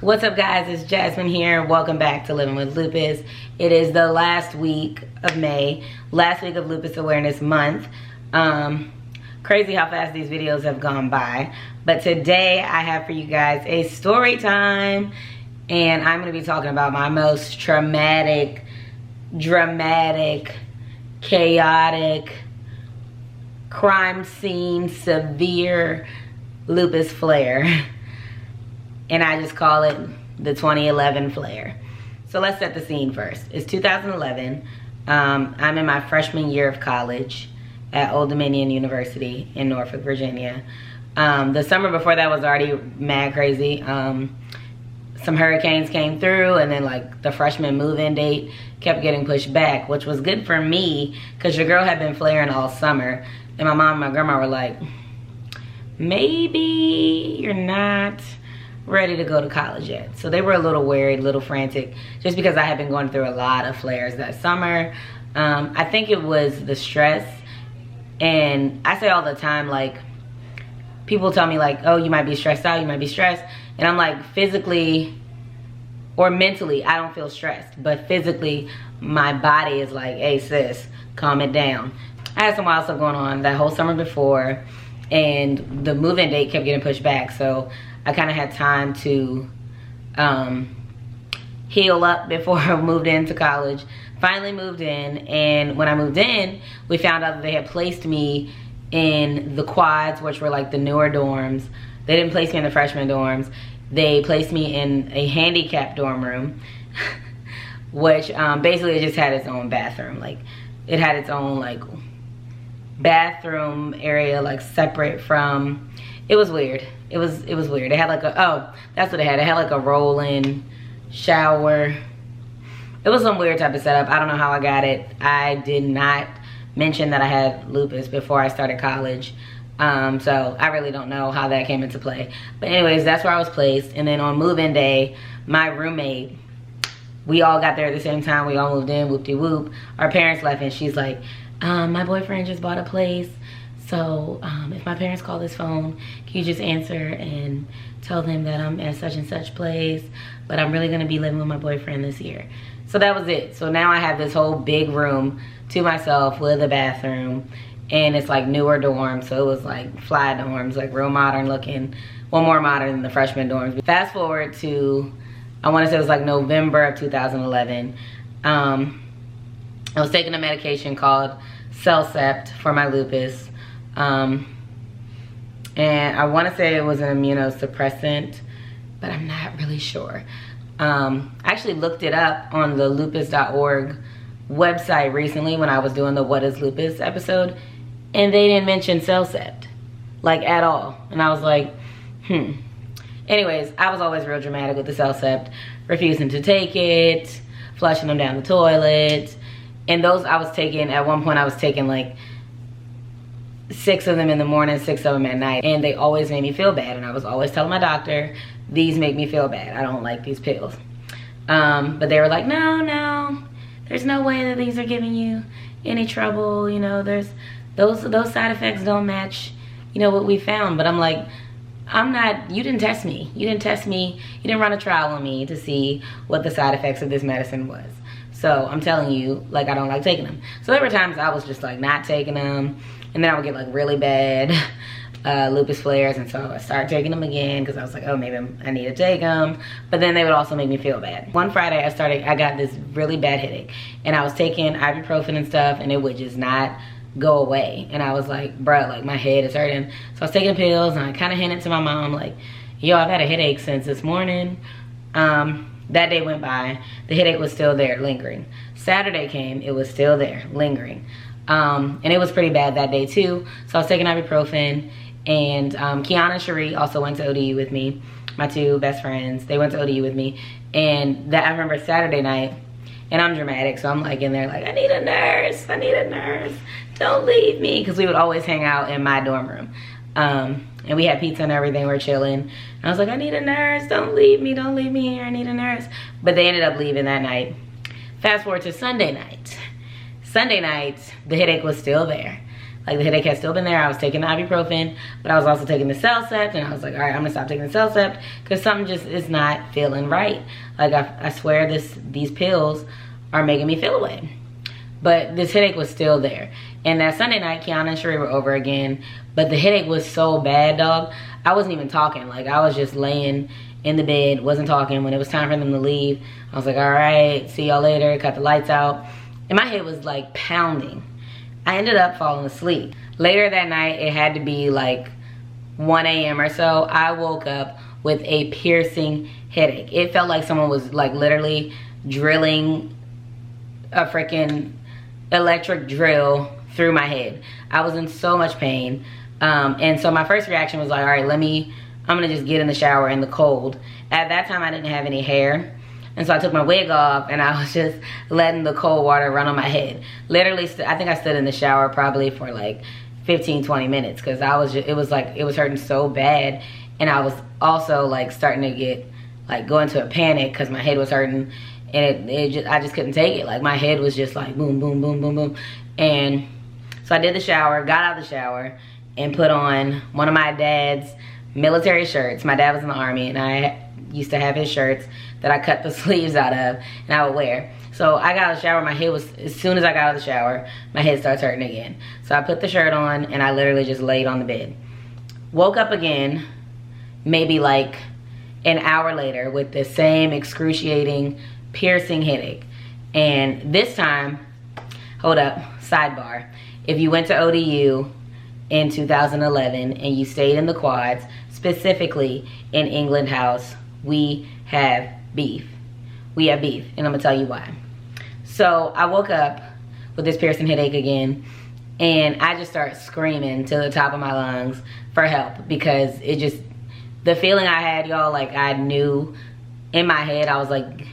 What's up, guys? It's Jasmine here. Welcome back to Living with Lupus. It is the last week of May, last week of Lupus Awareness Month. Crazy how fast these videos have gone by. But today I have for you guys a story time, and I'm going to be talking about my most traumatic, dramatic, chaotic, crime scene, severe lupus flare. And I just call it the 2011 flare. So let's set the scene first. It's 2011. I'm in my freshman year of college at Old Dominion University in Norfolk, Virginia. The summer before that was already mad crazy. Some hurricanes came through, and then like the freshman move-in date kept getting pushed back, which was good for me because your girl had been flaring all summer. And my mom and my grandma were like, maybe you're not ready to go to college yet. So they were a little worried, a little frantic, just because I had been going through a lot of flares that summer. I think it was the stress. And I say all the time, like, people tell me like, oh, you might be stressed out, you might be stressed. And I'm like, physically or mentally, I don't feel stressed. But physically, my body is like, hey sis, calm it down. I had some wild stuff going on that whole summer before, and the move-in date kept getting pushed back. So I kind of had time to heal up before I moved into college. Finally moved in, and when I moved in, we found out that they had placed me in the quads, which were like the newer dorms. They didn't place me in the freshman dorms. They placed me in a handicapped dorm room, which basically it just had its own bathroom. Like, it had its own like bathroom area, like separate from. It was weird. It was weird. It had like a, oh, that's what it had. It had like a roll-in shower. It was some weird type of setup. I don't know how I got it. I did not mention that I had lupus before I started college. So I really don't know how that came into play. But anyways, that's where I was placed. And then on move-in day, my roommate, we all got there at the same time. We all moved in, whoop-de-whoop. Our parents left, and she's like, my boyfriend just bought a place. So if my parents call this phone, can you just answer and tell them that I'm at such and such place, but I'm really gonna be living with my boyfriend this year. So that was it. So now I have this whole big room to myself with a bathroom, and it's like newer dorms. So it was like fly dorms, like real modern looking, well, more modern than the freshman dorms. Fast forward to, I wanna say it was like November of 2011. I was taking a medication called Celcept for my lupus. And I want to say it was an immunosuppressant, but I'm not really sure. I actually looked it up on the lupus.org website recently when I was doing the What is Lupus episode, and they didn't mention Celcept, like, at all. And I was like, Anyways, I was always real dramatic with the Celcept, refusing to take it, flushing them down the toilet. And those I was taking, at one point I was taking like 6 of them in the morning, 6 of them at night, and they always made me feel bad. And I was always telling my doctor, these make me feel bad, I don't like these pills. But they were like, no, there's no way that these are giving you any trouble, you know, there's those side effects don't match, you know, what we found. But I'm like, I'm not, you didn't test me, you didn't run a trial on me to see what the side effects of this medicine was. So I'm telling you, like, I don't like taking them. So there were times I was just like not taking them, and then I would get like really bad lupus flares, and so I started taking them again because I was like, oh, maybe I need to take them. But then they would also make me feel bad. One Friday I got this really bad headache, and I was taking ibuprofen and stuff, and it would just not go away. And I was like, bruh, like, my head is hurting. So I was taking pills, and I kind of hinted to my mom, like, yo, I've had a headache since this morning. That day went by, the headache was still there, lingering. Saturday came, it was still there, lingering. And it was pretty bad that day too. So I was taking ibuprofen, and Kiana and Cherie also went to ODU with me, my 2 best friends. They went to ODU with me, and that I remember Saturday night, and I'm dramatic, so I'm like in there like, I need a nurse, don't leave me, because we would always hang out in my dorm room. And we had pizza and everything, we're chilling. And I was like, I need a nurse, don't leave me here, I need a nurse. But they ended up leaving that night. Fast forward to Sunday night. Sunday night, the headache was still there. Like the headache had still been there. I was taking the ibuprofen, but I was also taking the Celcept, and I was like, all right, I'm gonna stop taking the Celcept because something just is not feeling right. Like I swear these pills are making me feel away. But this headache was still there. And that Sunday night, Kiana and Sheree were over again, but the headache was so bad, dog. I wasn't even talking. Like I was just laying in the bed, wasn't talking. When it was time for them to leave, I was like, all right, see y'all later, cut the lights out. And my head was like pounding. I ended up falling asleep. Later that night, it had to be like 1 a.m. or so, I woke up with a piercing headache. It felt like someone was like literally drilling a freaking electric drill through my head. I was in so much pain. And so my first reaction was like, all right, I'm gonna just get in the shower in the cold. At that time, I didn't have any hair. And so I took my wig off and I was just letting the cold water run on my head. Literally, I think I stood in the shower probably for like 15, 20 minutes because it was hurting so bad. And I was also like starting to go into a panic because my head was hurting, and I just couldn't take it. Like my head was just like boom, boom, boom, boom, boom. And so I did the shower, got out of the shower, and put on one of my dad's military shirts. My dad was in the Army, and I used to have his shirts that I cut the sleeves out of and I would wear. So I got out of the shower, as soon as I got out of the shower, my head starts hurting again. So I put the shirt on and I literally just laid on the bed. Woke up again, maybe like an hour later with the same excruciating, piercing headache. And this time, hold up, sidebar. If you went to ODU in 2011 and you stayed in the quads, specifically in England House, we have beef. We have beef, and I'm gonna tell you why. So I woke up with this piercing headache again, and I just started screaming to the top of my lungs for help because the feeling I had, y'all, like I knew in my head, I was like,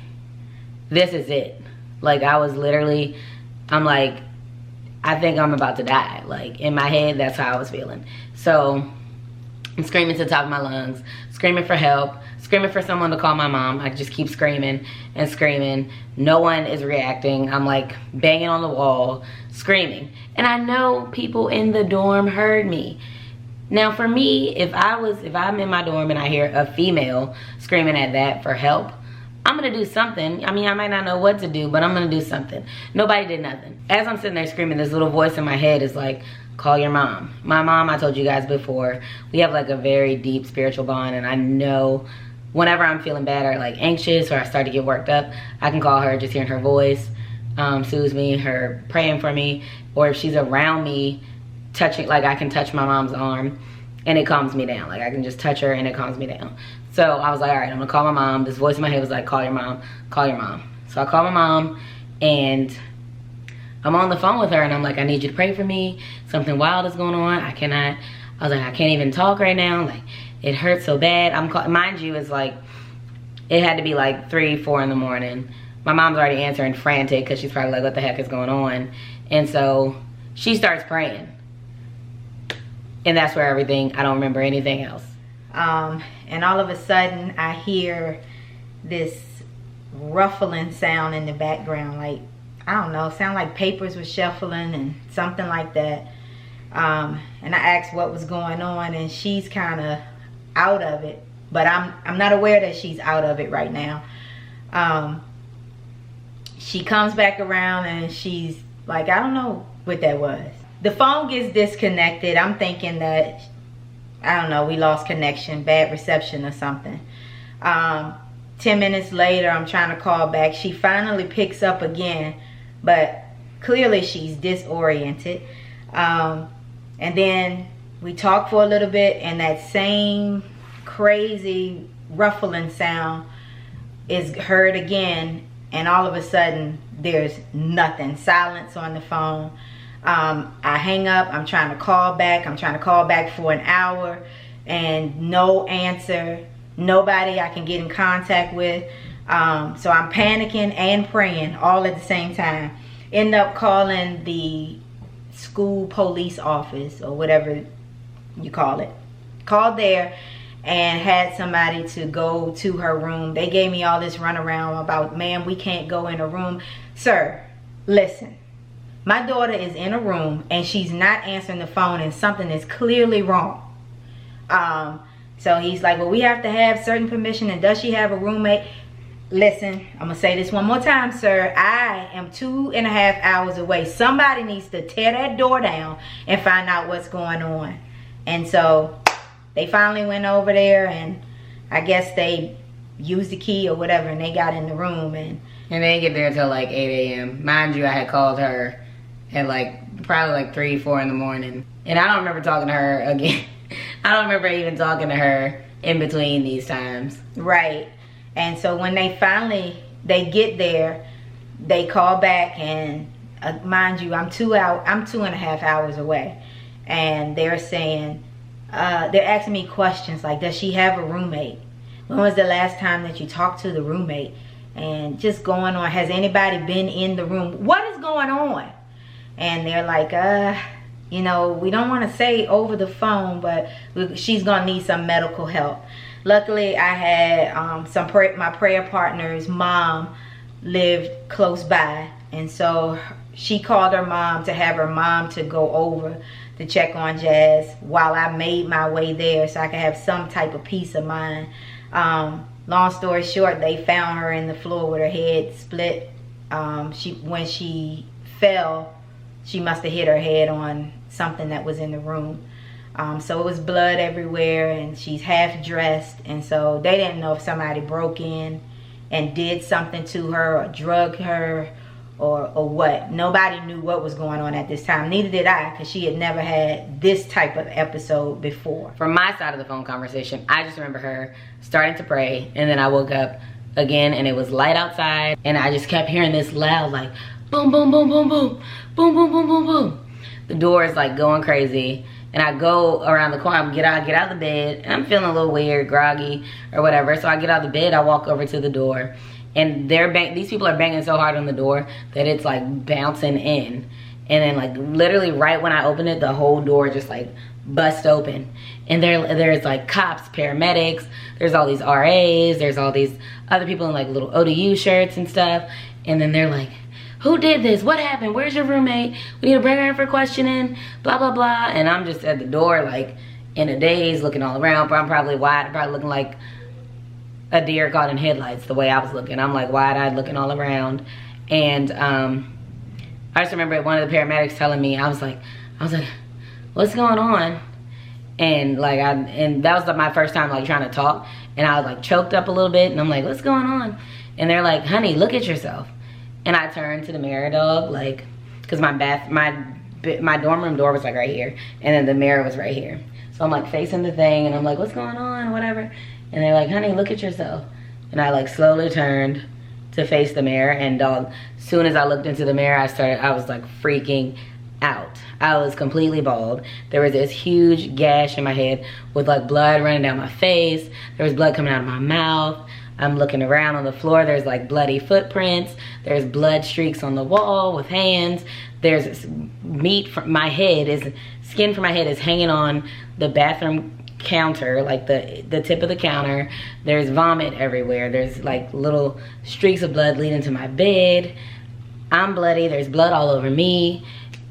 this is it. Like I was literally, I'm like, I think I'm about to die. Like in my head, that's how I was feeling. So I'm screaming to the top of my lungs, screaming for help, screaming for someone to call my mom. I just keep screaming and screaming. No one is reacting. I'm like banging on the wall, screaming. And I know people in the dorm heard me. Now for me, if I'm in my dorm and I hear a female screaming at that for help, I'm gonna do something. I mean, I might not know what to do, but I'm gonna do something. Nobody did nothing. As I'm sitting there screaming, this little voice in my head is like, call your mom. My mom, I told you guys before, we have like a very deep spiritual bond, and I know whenever I'm feeling bad or like anxious or I start to get worked up, I can call her. Just hearing her voice soothes me, her praying for me, or if she's around me, touching, like I can touch my mom's arm and it calms me down. Like I can just touch her and it calms me down. So I was like, all right, I'm gonna call my mom. This voice in my head was like, call your mom, call your mom. So I call my mom and I'm on the phone with her and I'm like, I need you to pray for me. Something wild is going on. I was like, I can't even talk right now. Like it hurts so bad. Mind you, it's like, it had to be like 3, 4 in the morning. My mom's already answering frantic because she's probably like, what the heck is going on? And so she starts praying. And that's where I don't remember anything else. And all of a sudden I hear this ruffling sound in the background. Like, I don't know, sound like papers were shuffling and something like that. And I asked what was going on, and she's kind of out of it. But I'm not aware that she's out of it right now. She comes back around and she's like, I don't know what that was. The phone gets disconnected. I'm thinking that, I don't know, we lost connection, bad reception or something. 10 minutes later, I'm trying to call back. She finally picks up again, but clearly she's disoriented. And then we talk for a little bit, and that same crazy ruffling sound is heard again, and all of a sudden there's nothing, silence on the phone. I hang up. I'm trying to call back. I'm trying to call back for an hour and no answer. Nobody I can get in contact with. So I'm panicking and praying all at the same time. End up calling the school police office or whatever you call it. Called there and had somebody to go to her room. They gave me all this runaround about, ma'am, we can't go in a room. Sir, listen. My daughter is in a room and she's not answering the phone and something is clearly wrong. So he's like, well, we have to have certain permission, and does she have a roommate? Listen, I'm gonna say this one more time, sir. I am 2.5 hours away. Somebody needs to tear that door down and find out what's going on. And so they finally went over there, and I guess they used the key or whatever, and they got in the room. And they didn't get there until like 8 a.m. Mind you, I had called her at like probably like 3, 4 in the morning. And I don't remember talking to her again. I don't remember even talking to her in between these times. Right. And so when they get there, they call back, and mind you, I'm 2.5 hours away. And they're saying, they're asking me questions like, does she have a roommate? When was the last time that you talked to the roommate? And just going on, has anybody been in the room? What is going on? And they're like, you know, we don't want to say over the phone, but she's gonna need some medical help. Luckily, I had my prayer partner's mom lived close by, and so she called her mom to have her mom to go over to check on Jazz while I made my way there so I could have some type of peace of mind. Long story short, they found her in the floor with her head split. When she fell, she must have hit her head on something that was in the room. So it was blood everywhere, and she's half dressed, and so they didn't know if somebody broke in and did something to her or drugged her or what. Nobody knew what was going on at this time. Neither did I, because she had never had this type of episode before. From my side of the phone conversation, I just remember her starting to pray, and then I woke up again and it was light outside, and I just kept hearing this loud like boom, boom, boom, boom, boom, boom, boom, boom, boom, boom. The door is like going crazy. And I go around the corner, get out of the bed, and I'm feeling a little weird, groggy, or whatever. So I get out of the bed, I walk over to the door, and these people are banging so hard on the door that it's like bouncing in. And then like literally right when I open it, the whole door just like bust open. And there's like cops, paramedics, there's all these RAs, there's all these other people in like little ODU shirts and stuff. And then they're like, who did this? What happened? Where's your roommate? We need to bring her in for questioning, blah, blah, blah. And I'm just at the door, like, in a daze, looking all around. I'm probably wide-eyed, looking like a deer caught in headlights, the way I was looking. I'm, like, wide-eyed, looking all around. And I just remember one of the paramedics telling me, I was like, what's going on? And, like, that was my first time, like, trying to talk. And I was, like, choked up a little bit. And I'm like, what's going on? And they're like, honey, look at yourself. And I turned to the mirror, dog, like, because my dorm room door was like right here, and then the mirror was right here. So I'm like facing the thing, and I'm like, what's going on, whatever. And they're like, honey, look at yourself. And I like slowly turned to face the mirror, and dog, as soon as I looked into the mirror, I was like freaking out. I was completely bald. There was this huge gash in my head with like blood running down my face. There was blood coming out of my mouth. I'm looking around on the floor. There's like bloody footprints. There's blood streaks on the wall with hands. There's meat from my head skin from my head is hanging on the bathroom counter, like the tip of the counter. There's vomit everywhere. There's like little streaks of blood leading to my bed. I'm bloody. There's blood all over me.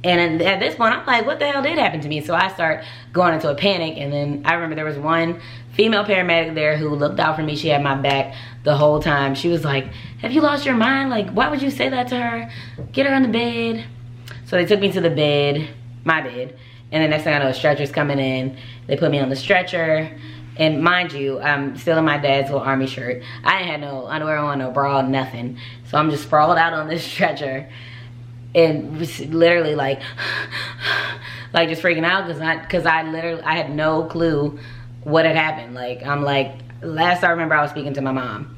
And at this point, I'm like, what the hell did happen to me? So I start going into a panic. And then I remember there was one female paramedic there who looked out for me. She had my back the whole time. She was like, have you lost your mind? Like, why would you say that to her? Get her on the bed. So they took me to the bed, my bed. And the next thing I know, a stretcher's coming in. They put me on the stretcher. And mind you, I'm still in my dad's little army shirt. I ain't had no underwear on, no bra, nothing. So I'm just sprawled out on this stretcher. And literally like just freaking out because I had no clue what had happened. Like, I'm like, last I remember I was speaking to my mom.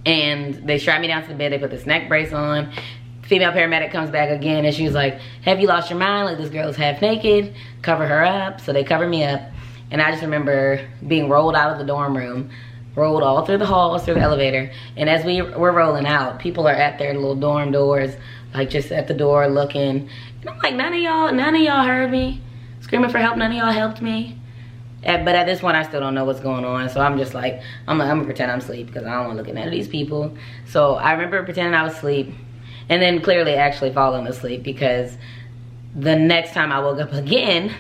And they strapped me down to the bed, they put this neck brace on. Female paramedic comes back again and she was like, have you lost your mind? Like, this girl's half naked, cover her up. So they covered me up. And I just remember being rolled out of the dorm room, rolled all through the halls, through the elevator. And as we were rolling out, people are at their little dorm doors, like just at the door looking. And I'm like, none of y'all heard me screaming for help. None of y'all helped me. But at this point, I still don't know what's going on. So I'm just like, I'm gonna pretend I'm asleep because I don't want to look at none of these people. So I remember pretending I was asleep. And then clearly actually falling asleep, because the next time I woke up again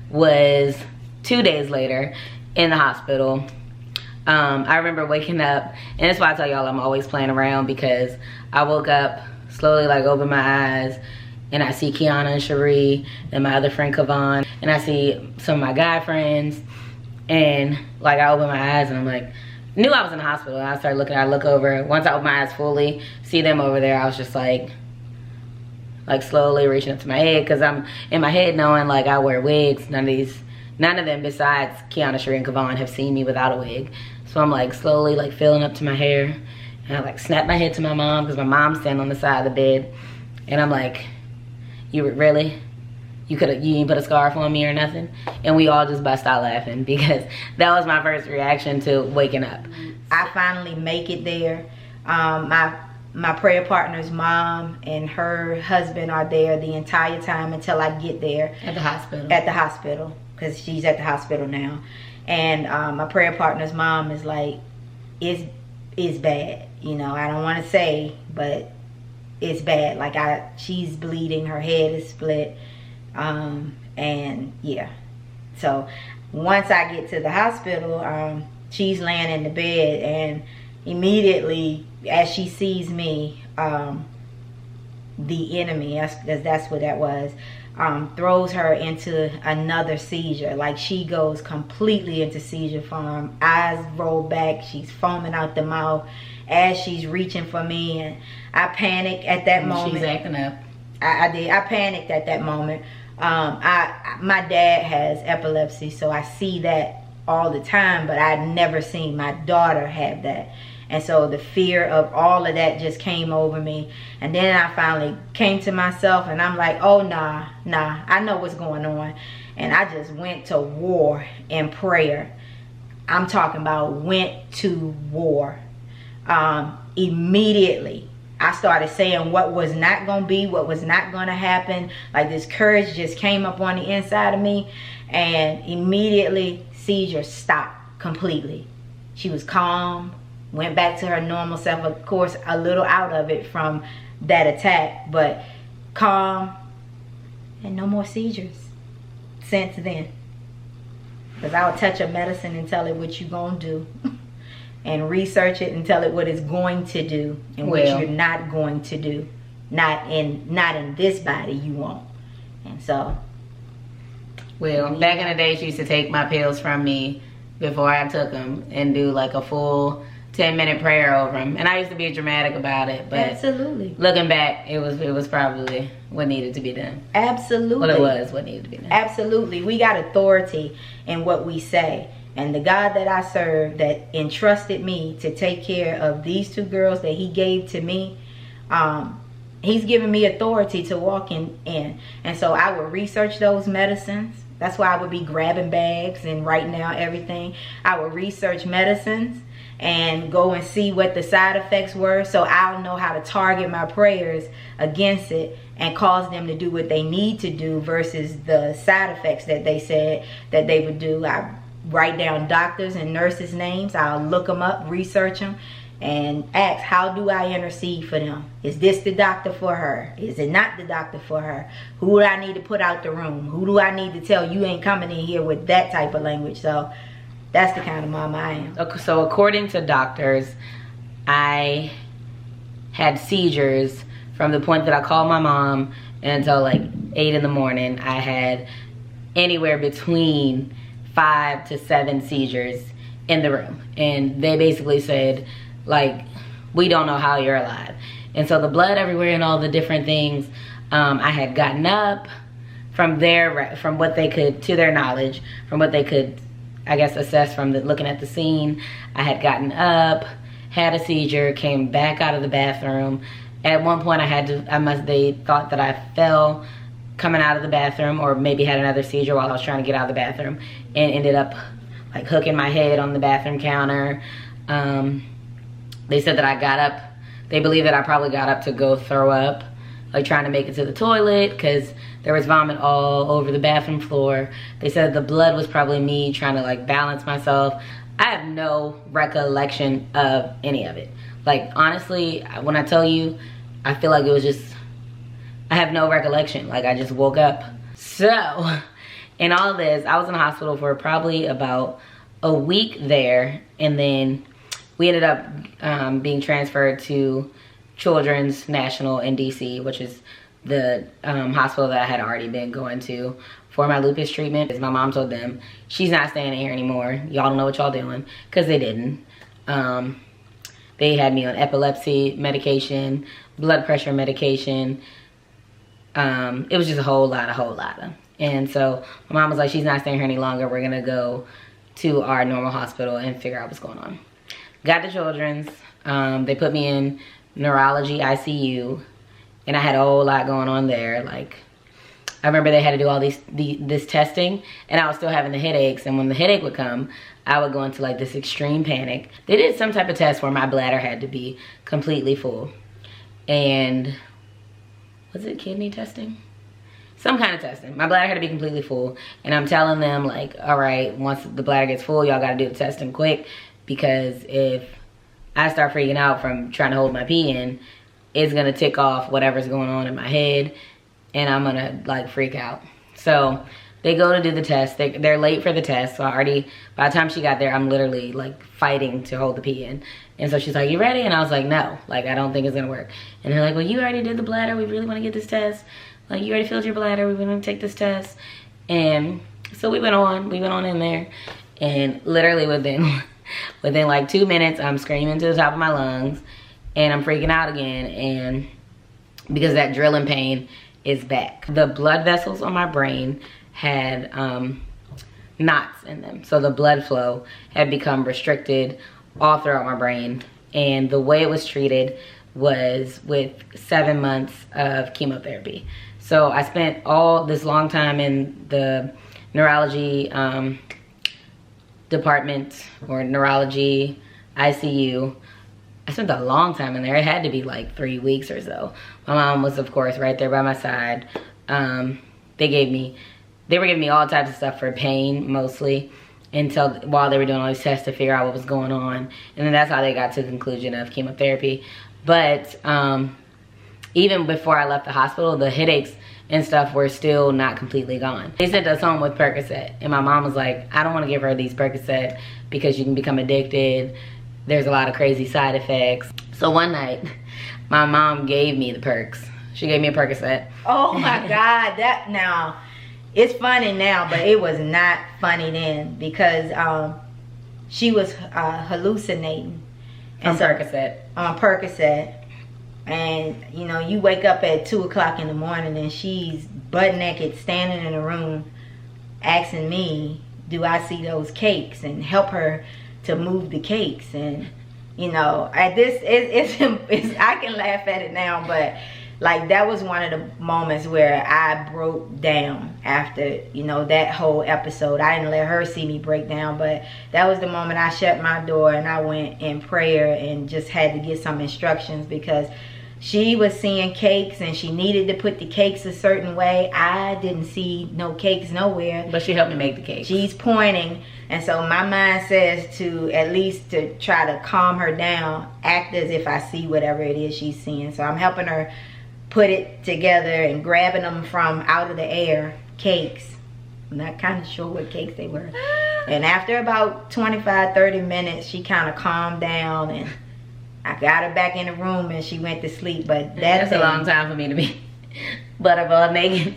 was 2 days later in the hospital. I remember waking up, and that's why I tell y'all I'm always playing around, because I woke up, slowly like open my eyes, and I see Kiana and Cherie and my other friend Kavan, and I see some of my guy friends, and like I open my eyes and I'm like, knew I was in the hospital, and I started looking, I look over, once I open my eyes fully, see them over there, I was just like slowly reaching up to my head, because I'm in my head knowing like I wear wigs. None of them besides Kiana, Cherie, and Kavan have seen me without a wig. So I'm like slowly like feeling up to my hair, and I like snap my head to my mom, because my mom's standing on the side of the bed, and I'm like, you really? You didn't put a scarf on me or nothing? And we all just bust out laughing, because that was my first reaction to waking up. I finally make it there. My prayer partner's mom and her husband are there the entire time until I get there. At the hospital? At the hospital, because she's at the hospital now. And my prayer partner's mom is like, it's bad. You know, I don't want to say, but it's bad. Like, she's bleeding, her head is split. And yeah. So once I get to the hospital, she's laying in the bed, and immediately as she sees me, the enemy, because that's what that was, throws her into another seizure. Like, she goes completely into seizure form, eyes roll back, she's foaming out the mouth as she's reaching for me, and I panic at that moment. She's acting up. I panicked at that moment. My dad has epilepsy, so I see that all the time, but I'd never seen my daughter have that. And so the fear of all of that just came over me. And then I finally came to myself, and I'm like, oh, nah, I know what's going on. And I just went to war in prayer. I'm talking about went to war. Immediately, I started saying what was not going to be, what was not going to happen. Like, this courage just came up on the inside of me. And immediately, seizure stopped completely. She was calm. Went back to her normal self, of course, a little out of it from that attack, but calm, and no more seizures since then. Because I'll touch a medicine and tell it what you're going to do, and research it and tell it what it's going to do and what you're not going to do. Not in this body you won't. And so. Well, back in the day, she used to take my pills from me before I took them and do like a full 10-minute prayer over them, and I used to be dramatic about it, but absolutely, looking back, it was probably what needed to be done. Absolutely. Well, it was what needed to be done. Absolutely. We got authority in what we say, and the God that I serve, that entrusted me to take care of these two girls that he gave to me, he's given me authority to walk in. And so I would research those medicines. That's why I would be grabbing bags and writing out everything. I would research medicines and go and see what the side effects were, so I'll know how to target my prayers against it and cause them to do what they need to do versus the side effects that they said that they would do. I write down doctors and nurses' names. I'll look them up, research them, and ask, how do I intercede for them? Is this the doctor for her? Is it not the doctor for her? Who do I need to put out the room? Who do I need to tell you ain't coming in here with that type of language? So that's the kind of mom I am. Okay, so according to doctors, I had seizures from the point that I called my mom until like 8 in the morning. I had anywhere between 5 to 7 seizures in the room. And they basically said, like, we don't know how you're alive. And so the blood everywhere and all the different things, I had gotten up from what they could, to their knowledge, from what they could, I guess, assess from looking at the scene. I had gotten up, had a seizure, came back out of the bathroom. At one point they thought that I fell coming out of the bathroom, or maybe had another seizure while I was trying to get out of the bathroom, and ended up like hooking my head on the bathroom counter. They said that I got up, they believe that I probably got up to go throw up, like trying to make it to the toilet, because there was vomit all over the bathroom floor. They said the blood was probably me trying to like balance myself. I have no recollection of any of it. Like, honestly, when I tell you, I feel like it was just, I have no recollection. Like, I just woke up. So, in all this, I was in the hospital for probably about a week there. And then we ended up being transferred to Children's National in DC, which is the hospital that I had already been going to for my lupus treatment. My mom told them, she's not staying here anymore. Y'all don't know what y'all doing, because they didn't. They had me on epilepsy medication, blood pressure medication. It was just a whole lot of. And so my mom was like, she's not staying here any longer. We're gonna go to our normal hospital and figure out what's going on. Got to Children's. They put me in neurology ICU, and I had a whole lot going on there. Like, I remember they had to do all this testing, and I was still having the headaches. And when the headache would come, I would go into like this extreme panic. They did some type of test where my bladder had to be completely full. And was it kidney testing? Some kind of testing. My bladder had to be completely full. And I'm telling them, like, all right, once the bladder gets full, y'all got to do the testing quick, because if I start freaking out from trying to hold my pee in, it's going to tick off whatever's going on in my head, and I'm going to, like, freak out. So they go to do the test. They're late for the test. So by the time she got there, I'm literally, like, fighting to hold the pee in. And so she's like, you ready? And I was like, no. Like, I don't think it's going to work. And they're like, well, you already did the bladder. We really want to get this test. Like, you already filled your bladder. We want to take this test. And so we went on in there. And literally within like 2 minutes, I'm screaming to the top of my lungs. And I'm freaking out again. And because that drilling pain is back. The blood vessels on my brain had knots in them. So the blood flow had become restricted all throughout my brain. And the way it was treated was with 7 months of chemotherapy. So I spent all this long time in the neurology department, or neurology ICU. I spent a long time in there. It had to be like 3 weeks or so. My mom was, of course, right there by my side. They were giving me all types of stuff for pain, mostly, while they were doing all these tests to figure out what was going on. And then that's how they got to the conclusion of chemotherapy. But even before I left the hospital, the headaches and stuff were still not completely gone. They sent us home with Percocet, and my mom was like, I don't want to give her these Percocet because you can become addicted. There's a lot of crazy side effects. So one night, my mom gave me the perks. She gave me a Percocet. Oh my God, that now, it's funny now, but it was not funny then, because she was hallucinating. On Percocet. On Percocet. And, you know, you wake up at 2 o'clock in the morning and she's butt naked standing in a room asking me, do I see those cakes, and help her to move the cakes. And, you know, at this, I can laugh at it now, but like, that was one of the moments where I broke down after, you know, that whole episode. I didn't let her see me break down, but that was the moment I shut my door and I went in prayer and just had to get some instructions, because she was seeing cakes and she needed to put the cakes a certain way. I didn't see no cakes nowhere. But she helped me make the cakes. She's pointing. And so my mind says to, at least to try to calm her down, act as if I see whatever it is she's seeing. So I'm helping her put it together and grabbing them from out of the air, cakes. I'm not kind of sure what cakes they were. And after about 25-30 minutes, she kind of calmed down, and I got her back in the room and she went to sleep. But that's a long time for me to be butterball naked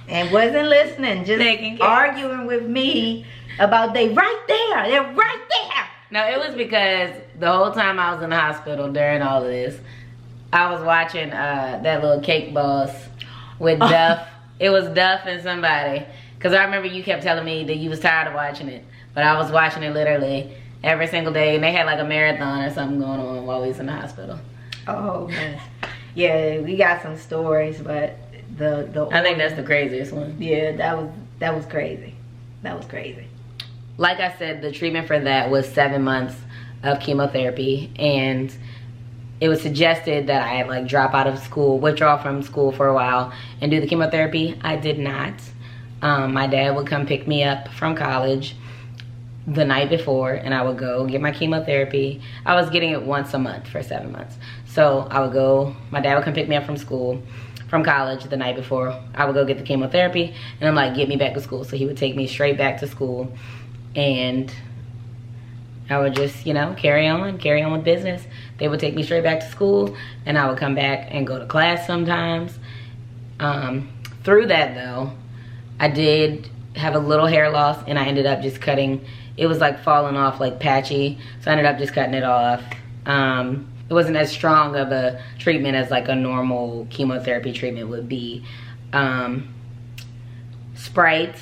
and wasn't listening, just arguing with me about they're right there. No, it was because the whole time I was in the hospital during all of this, I was watching that little Cake Boss with Duff. It was Duff and somebody. Because I remember you kept telling me that you was tired of watching it. But I was watching it literally every single day. And they had like a marathon or something going on while we was in the hospital. Oh, man. Yeah, we got some stories, but I think that's the craziest one. Yeah, that was crazy. That was crazy. Like I said, the treatment for that was 7 months of chemotherapy. And it was suggested that I like drop out of school, withdraw from school for a while and do the chemotherapy. I did not. My dad would come pick me up from college the night before, and I would go get my chemotherapy. I was getting it once a month for 7 months. So So I would go, my dad would come pick me up from college the night before. I would go get the chemotherapy, and I'm like, get me back to school. So he would take me straight back to school, and I would just, you know, carry on with business. They would take me straight back to school, and I would come back and go to class sometimes. Through that though, I did have a little hair loss, and I ended up just cutting. It was like falling off, like patchy, so I ended up just cutting it off. It wasn't as strong of a treatment as like a normal chemotherapy treatment would be. Sprite,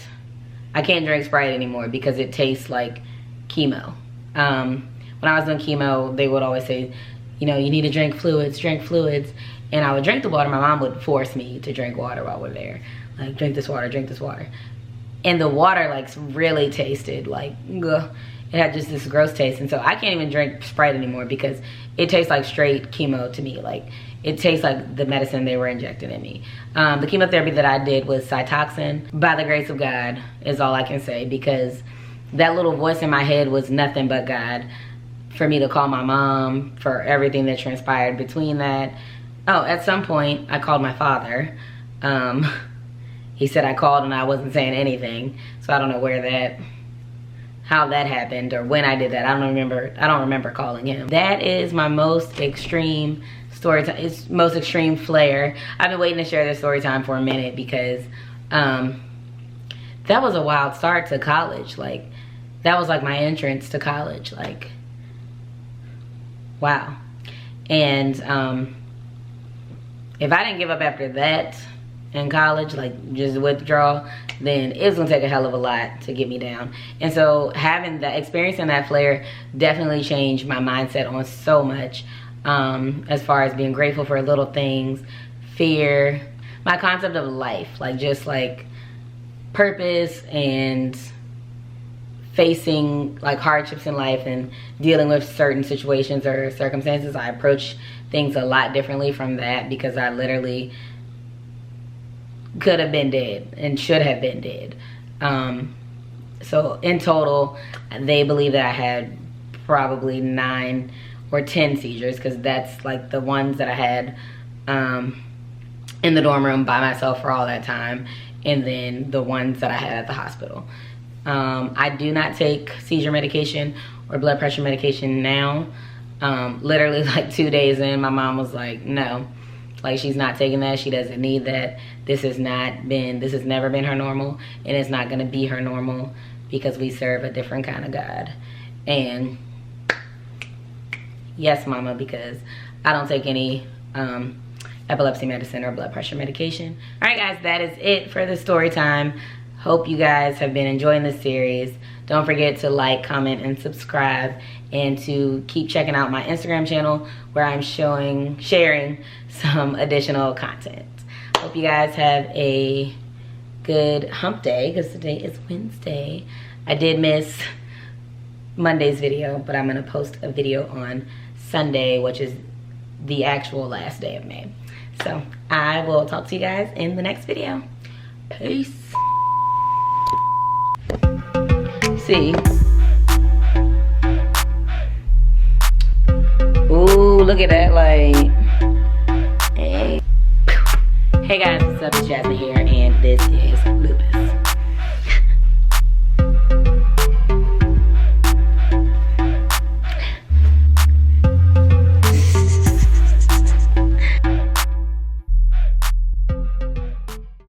I can't drink Sprite anymore because it tastes like chemo. When I was doing chemo, they would always say, you know, you need to drink fluids. And I would drink the water. My mom would force me to drink water while we're there. Like, drink this water. And the water, like, really tasted like, ugh. It had just this gross taste. And so I can't even drink Sprite anymore because it tastes like straight chemo to me. Like, it tastes like the medicine they were injecting in me. The chemotherapy that I did was Cytoxin. By the grace of God is all I can say, because that little voice in my head was nothing but God. For me to call my mom, for everything that transpired between that. Oh, at some point, I called my father. He said I called and I wasn't saying anything. So I don't know how that happened or when I did that. I don't remember calling him. That is my most extreme story time. It's most extreme flare. I've been waiting to share this story time for a minute because that was a wild start to college. Like, that was like my entrance to college. Like, wow. And if I didn't give up after that in college, like just withdrawal, then it was gonna take a hell of a lot to get me down. And so experiencing that flare definitely changed my mindset on so much, as far as being grateful for little things, fear, my concept of life, like just like purpose and facing like hardships in life and dealing with certain situations or circumstances. I approach things a lot differently from that because I literally could have been dead and should have been dead. So in total, they believe that I had probably 9 or 10 seizures, because that's like the ones that I had in the dorm room by myself for all that time, and then the ones that I had at the hospital. I do not take seizure medication or blood pressure medication now. Literally like 2 days in, my mom was like, no, like she's not taking that. She doesn't need that. This has never been her normal, and it's not gonna be her normal because we serve a different kind of God. And yes, mama, because I don't take any epilepsy medicine or blood pressure medication. All right, guys, that is it for the story time. Hope you guys have been enjoying this series. Don't forget to like, comment, and subscribe, and to keep checking out my Instagram channel where I'm sharing some additional content. Hope you guys have a good hump day, because today is Wednesday. I did miss Monday's video, but I'm gonna post a video on Sunday, which is the actual last day of May. So I will talk to you guys in the next video. Peace. See. Ooh, look at that light. Hey. Hey guys, what's up? It's Jasmine here, and this is Lupus.